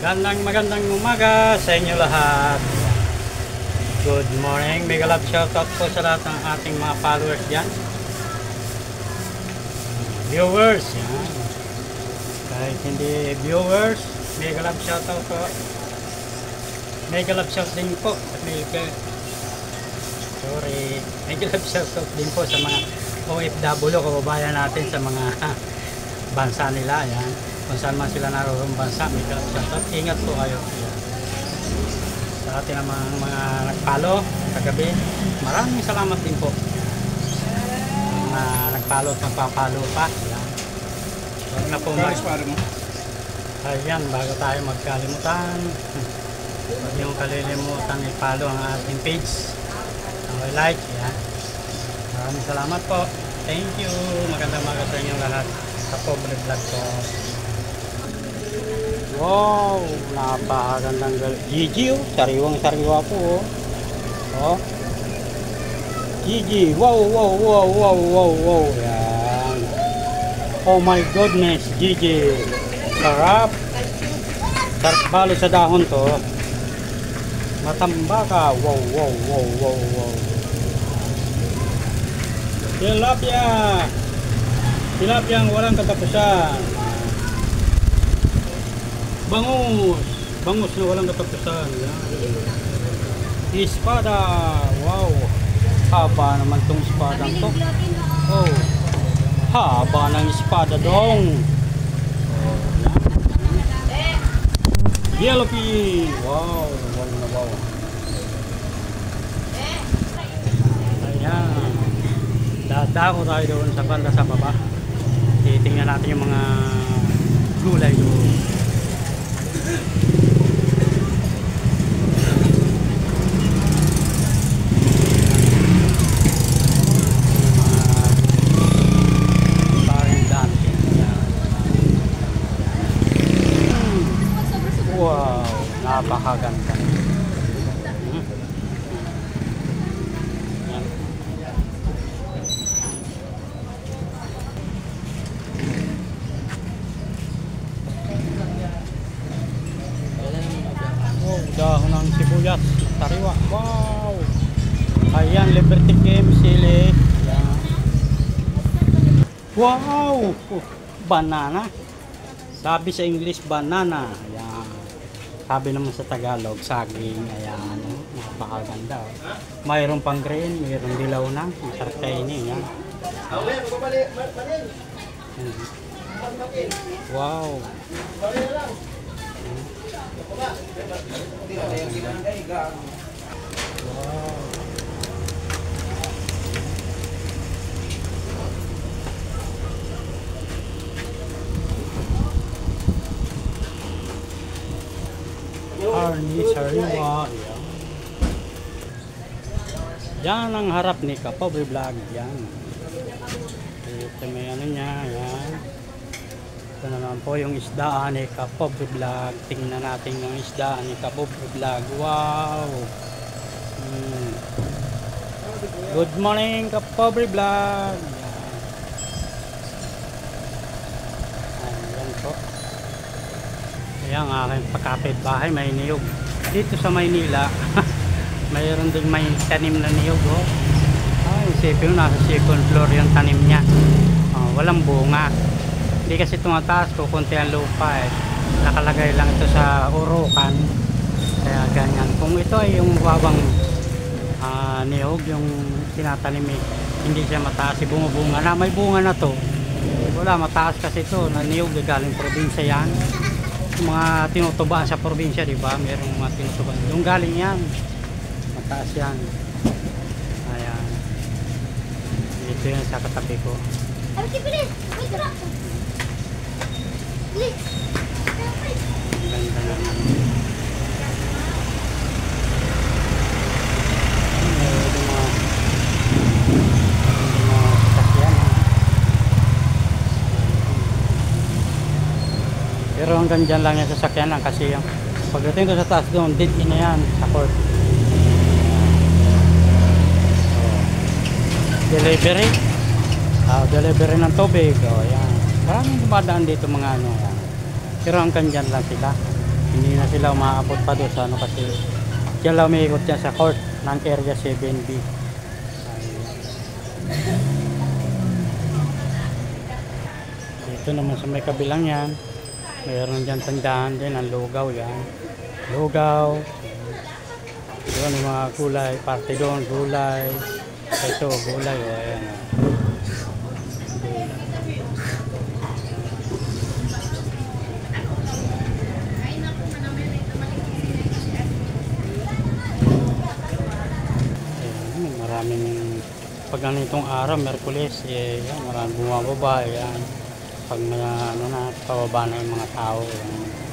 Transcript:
Magandang umaga sa inyo lahat. Good morning. Mega love shoutout po sa lahat ng ating mga followers dyan. Viewers, yan. Kahit hindi viewers, mega love shoutout po. Mega love shoutout din po. Mega love shoutout din po sa mga OFW, kababayan natin sa mga bansa nila. Yan. Kung saan man sila naroon bansa, mega love shoutout. Ingat po kayo. Yan. Sa ating mga nagpalo kagabi, maraming salamat din po. Mga nagpalo at magpapalo pa. Yan. Huwag na po ayan, bago tayo magkalimutan, huwag niyong kalilimutan i-follow ang ating page. Like, yan. Maraming salamat po. Thank you. Magandang umaga sa inyong lahat. Sa pobre vlog ko. Wow, napakagandang Gigi, oh. Sariwang sariwa po, oh. Gigi, wow. Yan. Oh my goodness, Gigi. Sarap. Sarap balo sa dahon to. Matambaka. Wow. Tilapia ang walang katapusan. Bangus na walang katapusan. Espada. Wow. Haba naman tong espadang to. Oh. Haba ng espada dong. Yellowfin. Wow. Ayan. Dadako tayo doon sa banda sa baba. Titingnan natin yung mga gulay doon. Wow, napakaganda. Dahon ng sibuyas, sariwa. Wow. Ayan, Liberty Game sili. Ayan. Wow. Banana. Sabi sa English, banana. Ayan. Sabi naman sa Tagalog, saging. Ayan. Napakaganda. Mayroon pang green, mayroong dilaw na. Masarap kainin. Ayan. Wow. Arnie sariwa. Yan ang harap ni Kapobre Vlog. Yan. Ito may ano niya. Yan. Ito naman po yung isdaan ni Kapobre Vlog. Tingnan natin yung isdaan ni Kapobre Vlog. Wow. Good morning Kapobre Vlog. Ayan po. Ayan ang aking pakapit bahay. May niyog. Dito sa Maynila mayroon din may tanim na niyog. Oh. Ay, isipin mo, nasa second floor yung tanim niya. Walang bunga. Hindi kasi tumataas ko, konti ang lupa eh. Nakalagay lang ito sa urukan. Kaya ganyan. Kung ito ay yung babang niyog, yung tinatanim eh, hindi siya mataas, bumubunga na. May bunga na to. Wala, mataas kasi ito. Na niyog, galing probinsya yan. Yung mga tinutubaan sa probinsya, di ba? Merong mga tinutubaan. Yung galing yan. Mataas yan. Ayan. Ito yan sa katabi ko. Ganda naman. Pero hanggang dyan lang yung sasakyan lang kasi yung pagdating ko sa taas doon, dead in na yan sa court. Delivery. Delivery ng tubig. Yan. Maraming dumadaan dito mga ano. Yan. Pero hanggang dyan lang sila. Hindi na sila umaabot pa doon sa ano kasi diyan lang umiikot yan sa court ng area 7B. Dito naman sa may kabilang yan, mayroon dyan tandaan din ang lugaw yan. Lugaw. Doon yung mga gulay, parte doon gulay. Ito gulay, o ayan. Maraming pag ganitong araw, Merkulis, maraming bumababa, yan. Pag ano na, pababa na yung mga tao, yan.